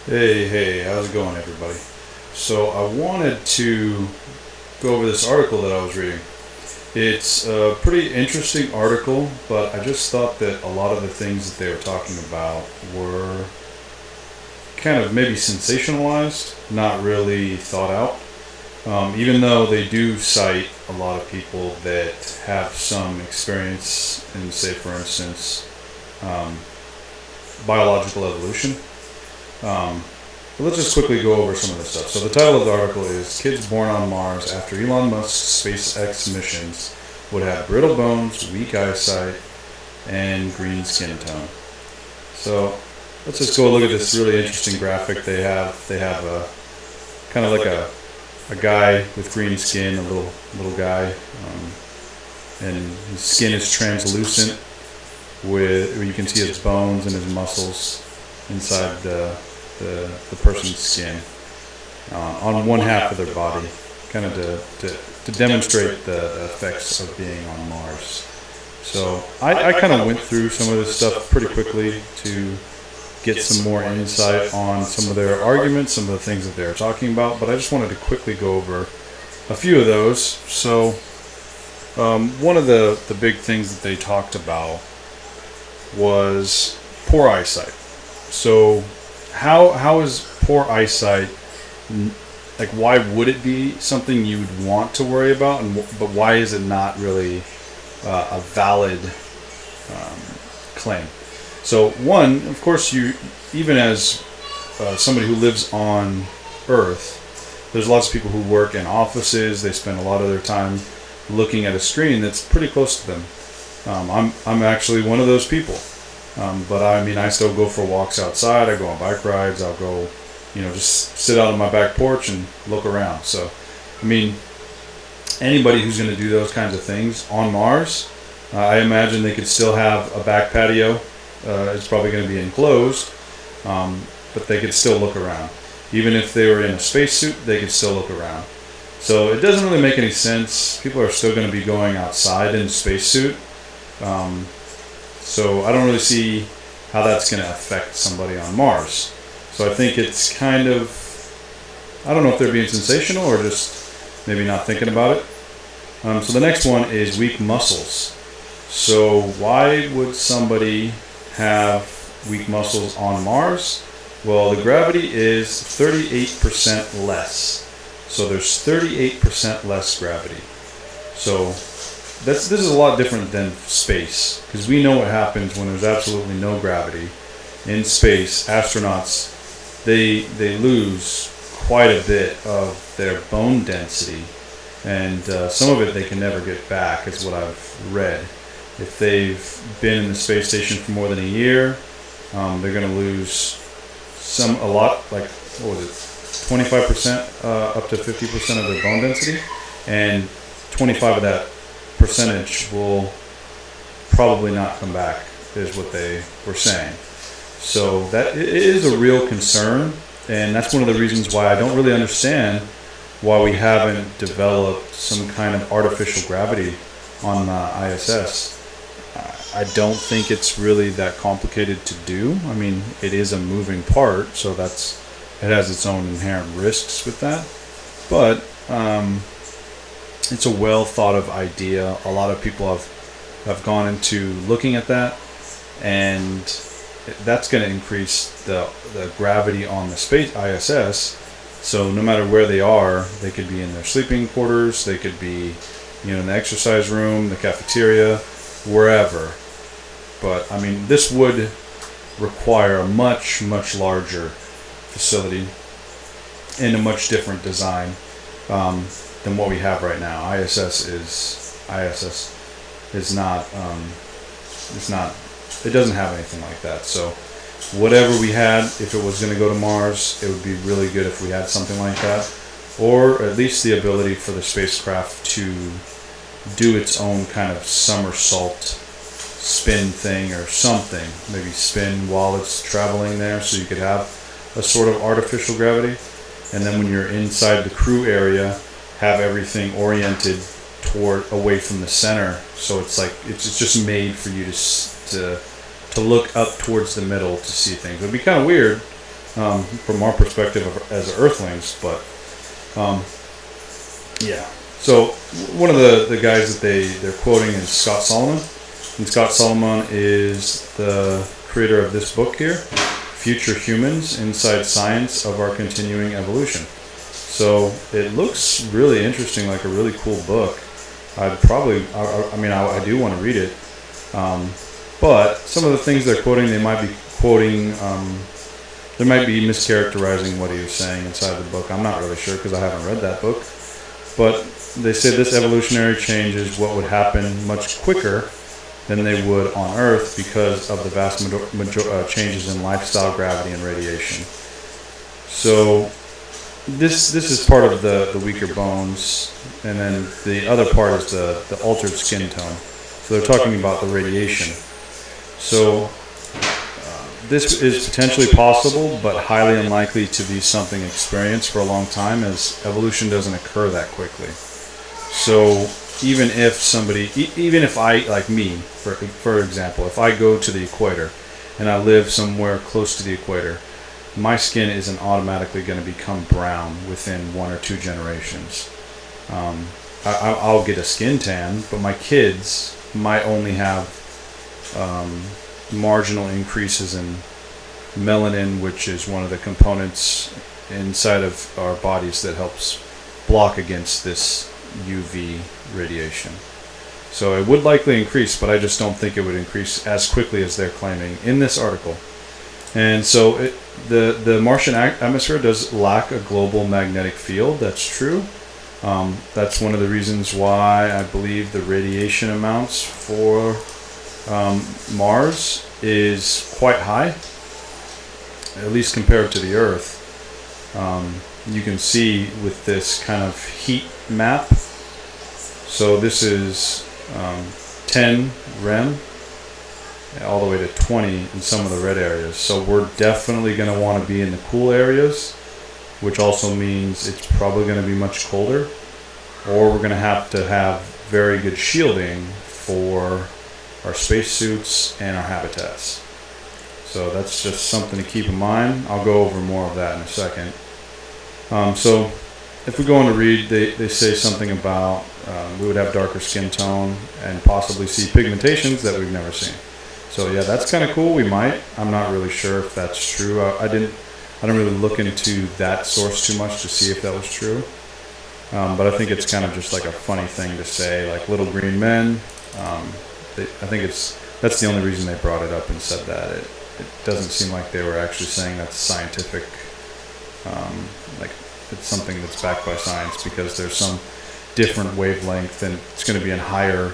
Hey, how's it going, everybody? So, I wanted to go over this article that I was reading. It's a pretty interesting article, but I just thought that a lot of the things that they were talking about were kind of maybe sensationalized, not really thought out. Even though they do cite a lot of people that have some experience in, say, for instance, um, biological evolution. Um, but let's just quickly go over some of this stuff. So the title of the article is "Kids Born on Mars After Elon Musk's SpaceX Missions Would Have Brittle Bones, Weak Eyesight, and Green Skin Tone." So let's just go look at this really interesting graphic they have. They have a kind of like a guy with green skin, a little guy, and his skin is translucent. With you can see his bones and his muscles inside the person's skin on one half of their body, kind of to demonstrate the effects of being on Mars. So I kind of went through some of this stuff pretty quickly to get some more insight on some of their arguments, some of the things that they're talking about, but I just wanted to quickly go over a few of those. So one of the big things that they talked about was poor eyesight. So how is poor eyesight, like, why would it be something you would want to worry about, but why is it not really a valid claim? So one, of course, you, even as somebody who lives on Earth, there's lots of people who work in offices. They spend a lot of their time looking at a screen that's pretty close to them. I'm actually one of those people. But I mean, I still go for walks outside. I go on bike rides. I'll go, just sit out on my back porch and look around. So, I mean, anybody who's going to do those kinds of things on Mars, I imagine they could still have a back patio. It's probably going to be enclosed, but they could still look around. Even if they were in a spacesuit, they could still look around. So it doesn't really make any sense. People are still going to be going outside in a spacesuit. So I don't really see how that's going to affect somebody on Mars. So I think it's kind of, I don't know if they're being sensational or just maybe not thinking about it. So the next one is weak muscles. So why would somebody have weak muscles on Mars? Well, the gravity is 38% less. So there's 38% less gravity. So this is a lot different than space, because we know what happens when there's absolutely no gravity. In space, astronauts, they lose quite a bit of their bone density, and some of it they can never get back, is what I've read. If they've been in the space station for more than a year, they're going to lose a lot, like, what was it, 25% up to 50% of their bone density, and 25 of that percentage will probably not come back, is what they were saying. So that it is a real concern, and that's one of the reasons why I don't really understand why we haven't developed some kind of artificial gravity on the ISS. I don't think it's really that complicated to do. I mean, it is a moving part, so it has its own inherent risks with that. But it's a well thought of idea. A lot of people have gone into looking at that, and that's going to increase the gravity on the space ISS. So no matter where they are, they could be in their sleeping quarters, they could be, in the exercise room, the cafeteria, wherever. But I mean, this would require a much larger facility and a much different design than what we have right now. ISS is not. It's not. It doesn't have anything like that. So whatever we had, if it was going to go to Mars, it would be really good if we had something like that, or at least the ability for the spacecraft to do its own kind of somersault spin thing or something. Maybe spin while it's traveling there, so you could have a sort of artificial gravity. And then when you're inside the crew area, have everything oriented away from the center, so it's like it's just made for you to look up towards the middle to see things. It would be kind of weird, from our perspective as Earthlings. But yeah. So one of the guys that they're quoting is Scott Solomon. And Scott Solomon is the creator of this book here, Future Humans, Inside Science of Our Continuing Evolution. So it looks really interesting, like a really cool book. I do want to read it. But some of the things they're quoting, they might be quoting, they might be mischaracterizing what he was saying inside the book. I'm not really sure because I haven't read that book. But they say this evolutionary change is what would happen much quicker than they would on Earth because of the vast changes in lifestyle, gravity, and radiation. So this is part of the weaker bones, and then the other part is the altered skin tone. So they're talking about the radiation. So this is potentially possible, but highly unlikely to be something experienced for a long time, as evolution doesn't occur that quickly. So even if I, like me, for example, if I go to the equator and I live somewhere close to the equator, my skin isn't automatically going to become brown within 1 or 2 generations. I'll get a skin tan, but my kids might only have marginal increases in melanin, which is one of the components inside of our bodies that helps block against this UV radiation. So it would likely increase, but I just don't think it would increase as quickly as they're claiming in this article. And so the Martian atmosphere does lack a global magnetic field. That's true. That's one of the reasons why I believe the radiation amounts for Mars is quite high, at least compared to the Earth. You can see with this kind of heat map. So this is 10 rem all the way to 20 in some of the red areas. So we're definitely going to want to be in the cool areas, which also means it's probably going to be much colder, or we're going to have very good shielding for our spacesuits and our habitats. So that's just something to keep in mind. I'll go over more of that in a second. So if we go on to read, they say something about we would have darker skin tone and possibly see pigmentations that we've never seen. So yeah, that's kind of cool. We might. I'm not really sure if that's true. I don't really look into that source too much to see if that was true. But I think it's kind of just like a funny thing to say, like little green men. I think that's the only reason they brought it up and said that. It doesn't seem like they were actually saying that's scientific, like it's something that's backed by science, because there's some different wavelength and it's going to be in higher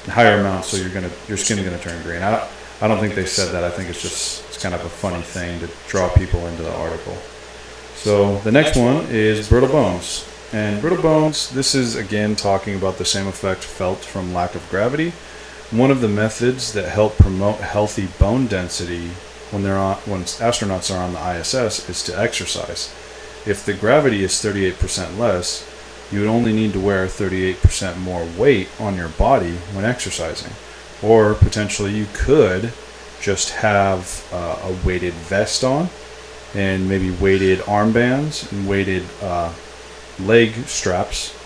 amounts, so your skin is going to turn green. I don't think they said that. I think it's kind of a funny thing to draw people into the article. So the next one is brittle bones. And brittle bones, this is again talking about the same effect felt from lack of gravity. One of the methods that help promote healthy bone density when astronauts are on the ISS is to exercise. If the gravity is 38% less, you would only need to wear 38% more weight on your body when exercising. Or potentially you could just have a weighted vest on, and maybe weighted armbands and weighted leg straps,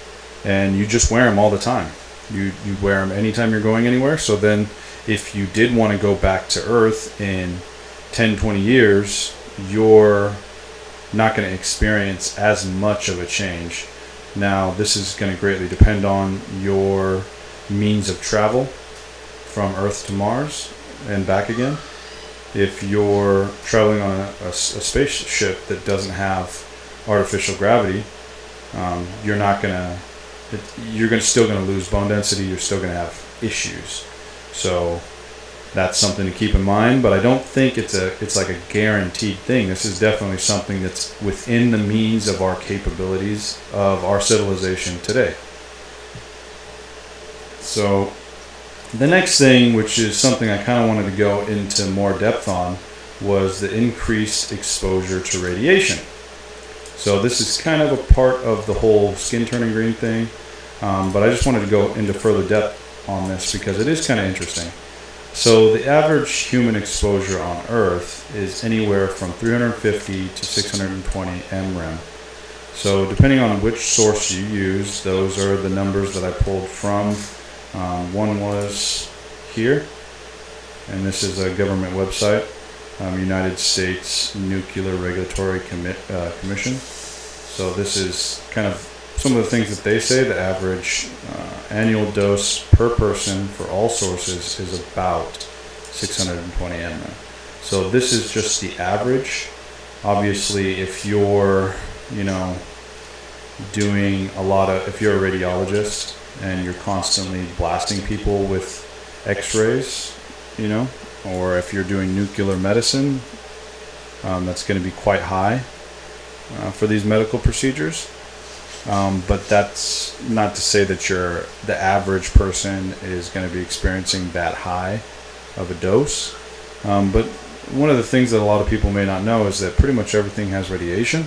and you just wear them all the time. You wear them anytime you're going anywhere. So then if you did want to go back to Earth in 10-20 years, you're not going to experience as much of a change. Now this is going to greatly depend on your means of travel from Earth to Mars and back again. If you're traveling on a spaceship that doesn't have artificial gravity, you're still going to lose bone density. You're still going to have issues. So that's something to keep in mind. But I don't think it's like a guaranteed thing. This is definitely something that's within the means of our capabilities of our civilization today. So the next thing, which is something I kind of wanted to go into more depth on, was the increased exposure to radiation. So this is kind of a part of the whole skin turning green thing, but I just wanted to go into further depth on this because it is kind of interesting. So the average human exposure on Earth is anywhere from 350 to 620 mrem. So depending on which source you use, those are the numbers that I pulled from. One was here, and this is a government website, United States Nuclear Regulatory Commission. So this is kind of some of the things that they say. The average annual dose per person for all sources is about 620 ml. So this is just the average. Obviously, if you're, doing if you're a radiologist and you're constantly blasting people with x-rays, or if you're doing nuclear medicine, that's going to be quite high for these medical procedures. But that's not to say that the average person is going to be experiencing that high of a dose. But one of the things that a lot of people may not know is that pretty much everything has radiation.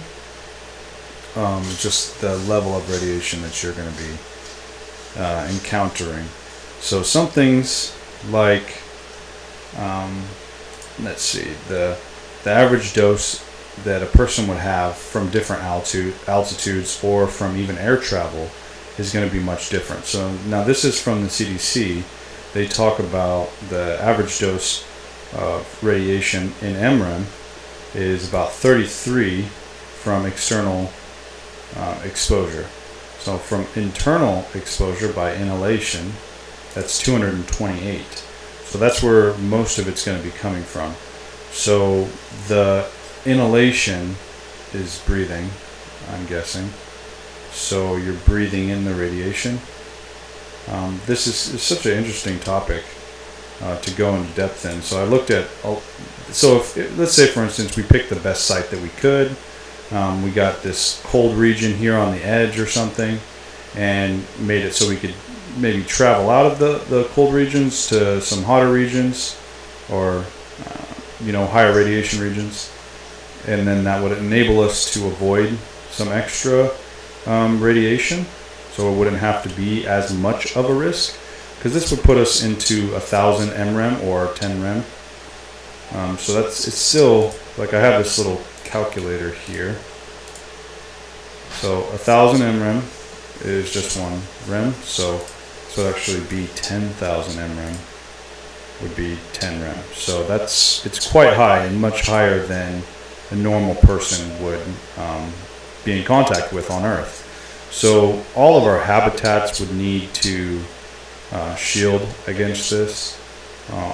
Just the level of radiation that you're going to be encountering. So some things like, let's see, the average dose that a person would have from different altitudes or from even air travel is going to be much different. So now this is from the CDC. They talk about the average dose of radiation in mrem is about 33 from external exposure. So from internal exposure by inhalation, that's 228. So that's where most of it's going to be coming from. So the inhalation is breathing, I'm guessing. So you're breathing in the radiation. This is such an interesting topic to go into depth in. So I looked at, let's say for instance we picked the best site that we could. We got this cold region here on the edge or something, and made it so we could maybe travel out of the cold regions to some hotter regions, or higher radiation regions, and then that would enable us to avoid some extra radiation, so it wouldn't have to be as much of a risk, because this would put us into 1000 mrem or 10 rem. So it's still, like, I have this little calculator here. So 1000 mrem is just one rem, so it would actually be 10,000 mrem would be 10 rem. So it's quite high, and much higher than a normal person would be in contact with on Earth. So all of our habitats would need to shield against this.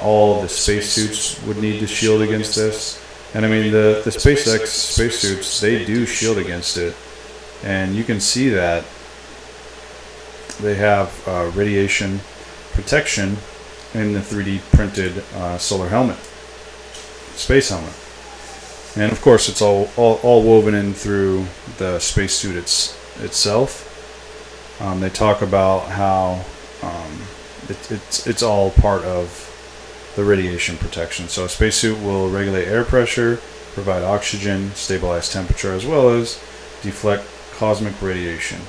All of the spacesuits would need to shield against this. And I mean, the SpaceX spacesuits, they do shield against it. And you can see that they have radiation protection in the 3D printed solar helmet, space helmet. And of course, it's all woven in through the spacesuit itself. They talk about how it's all part of the radiation protection. So a spacesuit will regulate air pressure, provide oxygen, stabilize temperature, as well as deflect cosmic radiation.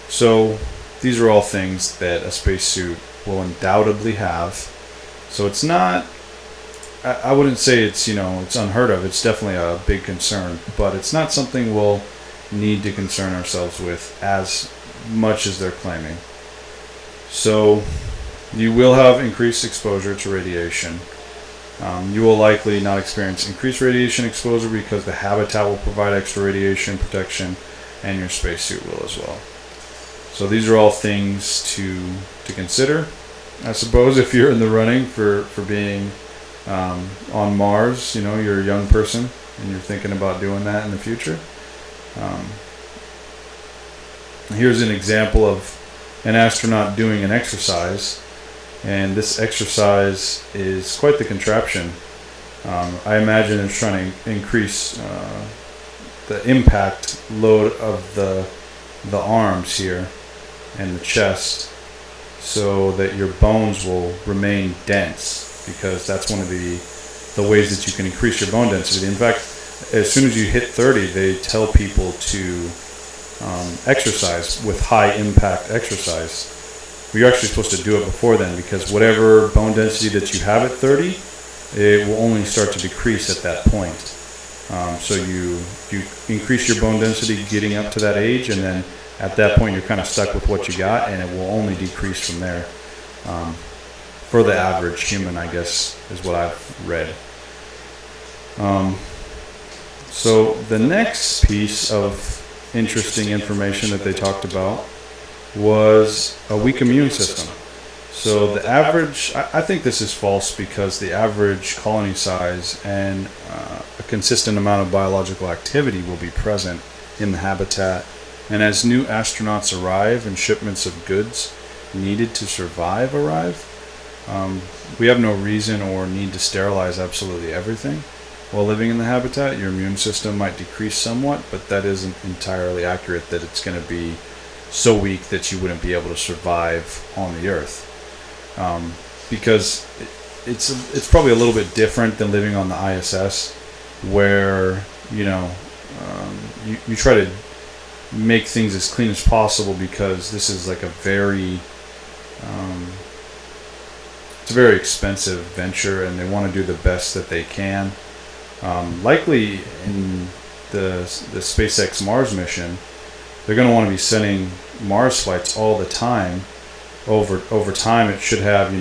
So these are all things that a spacesuit will undoubtedly have. So it's not, I wouldn't say it's unheard of. It's definitely a big concern, but it's not something we'll need to concern ourselves with as much as they're claiming. So you will have increased exposure to radiation. You will likely not experience increased radiation exposure because the habitat will provide extra radiation protection, and your spacesuit will as well. So these are all things to consider. I suppose if you're in the running for being on Mars, you're a young person and you're thinking about doing that in the future. Here's an example of an astronaut doing an exercise, and this exercise is quite the contraption. I imagine it's trying to increase the impact load of the arms here and the chest, so that your bones will remain dense, because that's one of the ways that you can increase your bone density. In fact, as soon as you hit 30, they tell people to exercise with high impact exercise, you're actually supposed to do it before then, because whatever bone density that you have at 30, it will only start to decrease at that point. So you increase your bone density getting up to that age, and then at that point you're kind of stuck with what you got, and it will only decrease from there. For the average human, I guess, is what I've read. So the next piece of interesting information that they talked about was a weak immune system. So the average, I think this is false, because the average colony size and a consistent amount of biological activity will be present in the habitat. And as new astronauts arrive and shipments of goods needed to survive arrive, we have no reason or need to sterilize absolutely everything. While living in the habitat, your immune system might decrease somewhat, but that isn't entirely accurate, that it's going to be so weak that you wouldn't be able to survive on the Earth. Because it's probably a little bit different than living on the ISS, where you try to make things as clean as possible, because this is like a very it's a very expensive venture, and they want to do the best that they can. Likely in the SpaceX Mars mission, they're going to want to be sending Mars flights all the time. Over time, it should have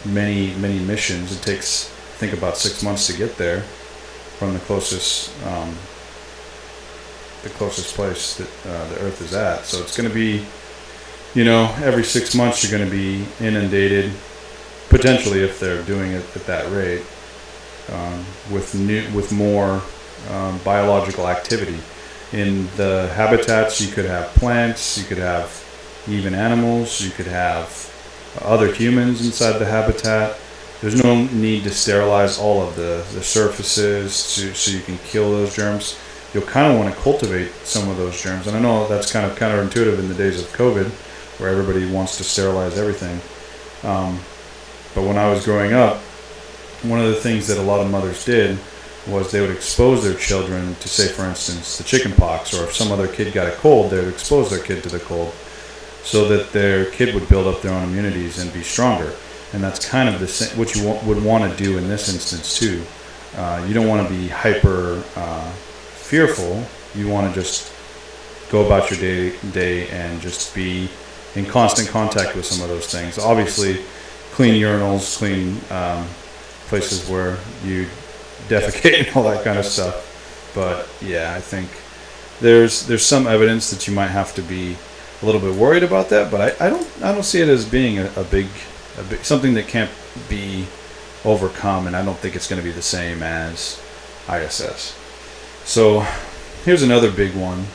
many missions. It takes, I think, about 6 months to get there from the closest place that the Earth is at. So it's going to be, every 6 months you're going to be inundated, potentially, if they're doing it at that rate, with more biological activity. In the habitats, you could have plants, you could have even animals, you could have other humans inside the habitat. There's no need to sterilize all of the surfaces so you can kill those germs. You'll kind of want to cultivate some of those germs. And I know that's kind of counterintuitive in the days of COVID, where everybody wants to sterilize everything. But when I was growing up, one of the things that a lot of mothers did was they would expose their children to, say, for instance, the chicken pox, or if some other kid got a cold, they would expose their kid to the cold, so that their kid would build up their own immunities and be stronger. And that's kind of what you would want to do in this instance too. You don't want to be hyper fearful. You want to just go about your day and just be in constant contact with some of those things. Obviously, clean urinals, clean places where you defecate and all that kind of stuff. But yeah, I think there's some evidence that you might have to be a little bit worried about that, but I don't see it as being a big something that can't be overcome, and I don't think it's going to be the same as ISS. So here's another big one,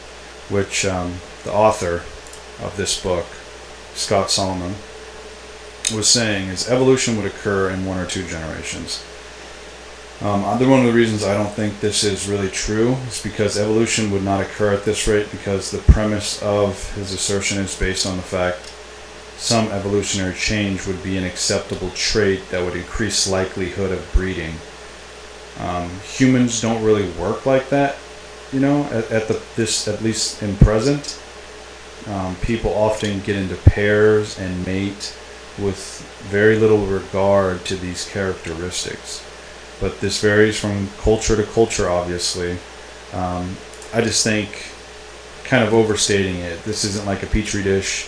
which the author of this book, Scott Solomon, was saying is evolution would occur in 1 or 2 generations. One of the reasons I don't think this is really true is because evolution would not occur at this rate, because the premise of his assertion is based on the fact some evolutionary change would be an acceptable trait that would increase likelihood of breeding. Humans don't really work like that, at least in present. People often get into pairs and mate with very little regard to these characteristics. But this varies from culture to culture, obviously. I just think, kind of overstating it, this isn't like a petri dish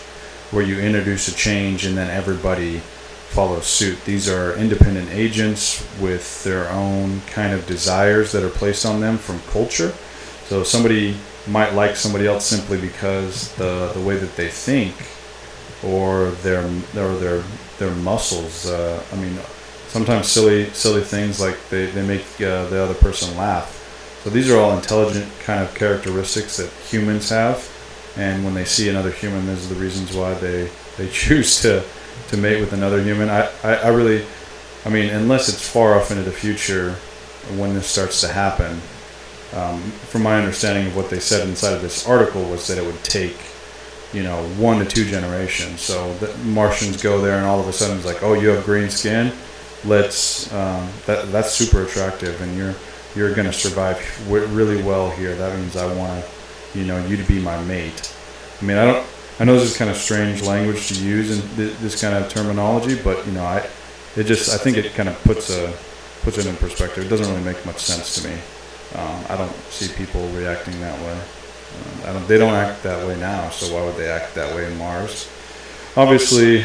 where you introduce a change and then everybody follows suit. These are independent agents with their own kind of desires that are placed on them from culture. So somebody might like somebody else simply because the way that they think, or their muscles. Sometimes silly things like they make the other person laugh. So these are all intelligent kind of characteristics that humans have, and when they see another human, these are the reasons why they choose to mate with another human. I really, unless it's far off into the future when this starts to happen, from my understanding of what they said inside of this article was that it would take 1 to 2 generations. So the Martians go there and all of a sudden it's like, oh, you have green skin, let's that's super attractive, and you're going to survive really well here. That means I want you to be my mate. I know this is kind of strange language to use in this kind of terminology, but I think it kind of puts it in perspective. It doesn't really make much sense to me. I don't see people reacting that way. They don't act that way now, so why would they act that way in Mars? Obviously,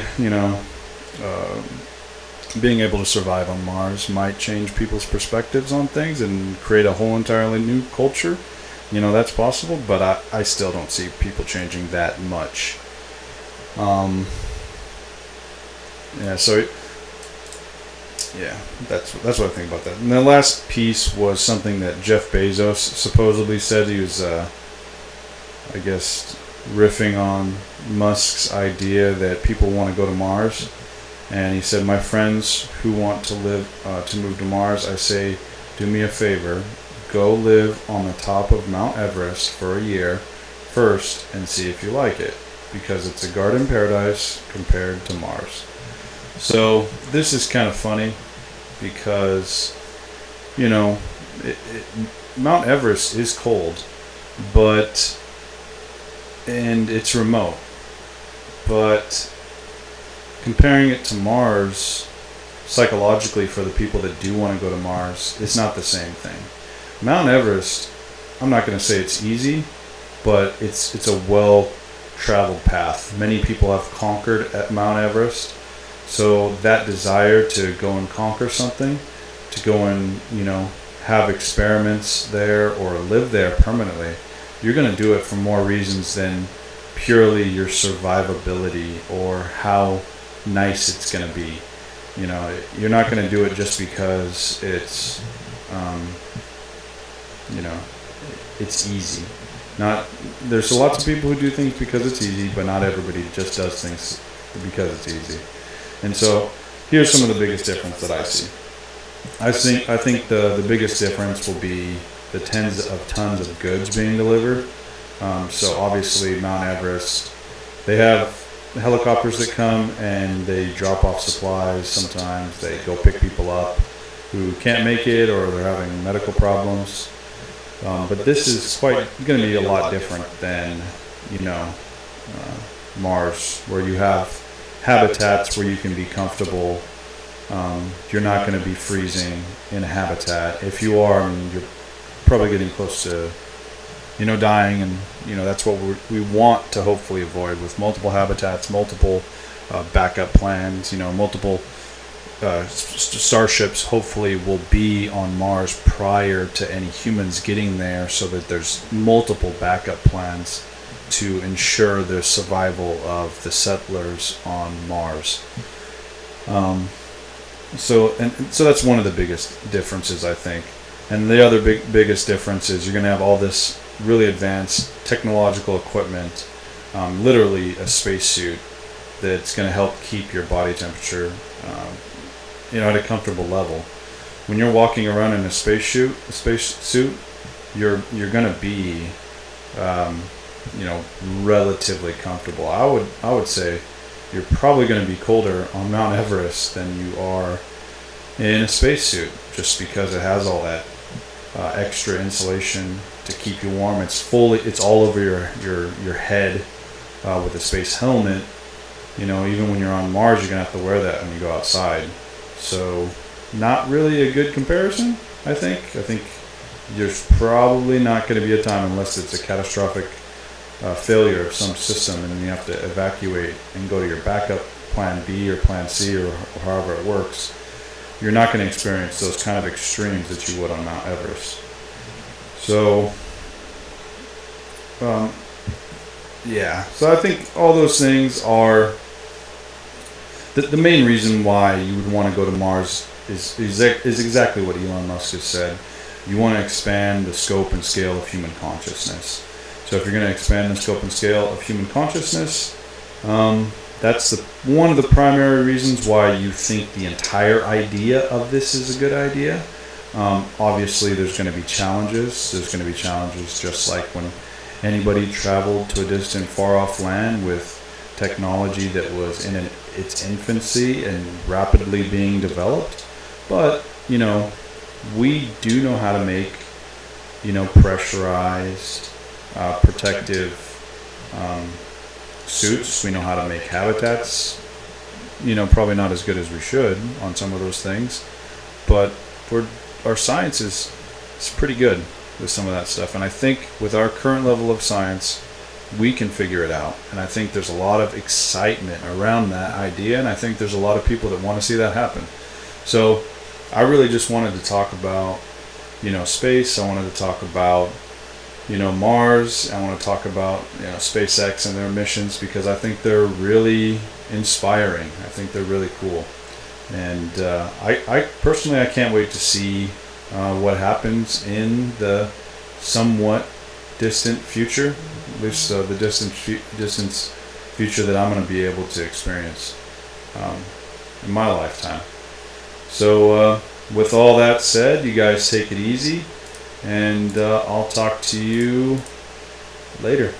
being able to survive on Mars might change people's perspectives on things and create a whole entirely new culture. That's possible, but I still don't see people changing that much. That's what I think about that. And the last piece was something that Jeff Bezos supposedly said. He was, I guess, riffing on Musk's idea that people want to go to Mars. And he said, "My friends who want to move to Mars, I say, do me a favor. Go live on the top of Mount Everest for a year first and see if you like it, because it's a garden paradise compared to Mars." So this is kind of funny because, Mount Everest is cold, and it's remote, but comparing it to Mars, psychologically for the people that do want to go to Mars, it's not the same thing. Mount Everest, I'm not going to say it's easy, but it's a well-traveled path. Many people have conquered at Mount Everest, so that desire to go and conquer something, to go and, have experiments there or live there permanently, you're going to do it for more reasons than purely your survivability or how nice it's going to be. You're not going to do it just because it's it's easy. There's lots of people who do things because it's easy, but not everybody just does things because it's easy. And so here's some of the biggest difference that I see. I think the biggest difference will be the tens of goods being delivered. So obviously Mount Everest, they have helicopters that come and they drop off supplies. Sometimes they go pick people up who can't make it or they're having medical problems. But this is going to be a lot different than, Mars, where you have habitats where you can be comfortable. You're not going to be freezing in a habitat. If you are, you're probably getting close to, dying, and that's what we want to hopefully avoid with multiple habitats, multiple backup plans. Multiple starships hopefully will be on Mars prior to any humans getting there, so that there's multiple backup plans to ensure the survival of the settlers on Mars. So that's one of the biggest differences, I think. And the other biggest difference is you're going to have all this really advanced technological equipment, literally a spacesuit that's going to help keep your body temperature, at a comfortable level. When you're walking around in a spacesuit, you're going to be, relatively comfortable. I would say you're probably going to be colder on Mount Everest than you are in a spacesuit, just because it has all that extra insulation to keep you warm. It's all over your head with a space helmet. Even when you're on Mars, you're gonna have to wear that when you go outside. So, not really a good comparison. I think there's probably not going to be a time, unless it's a catastrophic failure of some system, and then you have to evacuate and go to your backup plan B or plan C or however it works. You're not going to experience those kind of extremes that you would on Mount Everest. So, So I think all those things are the main reason why you would want to go to Mars is exactly what Elon Musk has said. You want to expand the scope and scale of human consciousness. So if you're going to expand the scope and scale of human consciousness, that's one of the primary reasons why you think the entire idea of this is a good idea. Obviously, there's going to be challenges. There's going to be challenges just like when anybody traveled to a distant, far-off land with technology that was in its infancy and rapidly being developed. But, we do know how to make, pressurized, protective suits. We know how to make habitats. Probably not as good as we should on some of those things, but our science is pretty good with some of that stuff. And I think with our current level of science, we can figure it out. And I think there's a lot of excitement around that idea, and I think there's a lot of people that want to see that happen. So I really just wanted to talk about, space. I wanted to talk about, Mars. I want to talk about, SpaceX and their missions, because I think they're really inspiring. I think they're really cool. And I personally, I can't wait to see what happens in the somewhat distant future, at least the distance future that I'm going to be able to experience in my lifetime. So with all that said, you guys take it easy, and I'll talk to you later.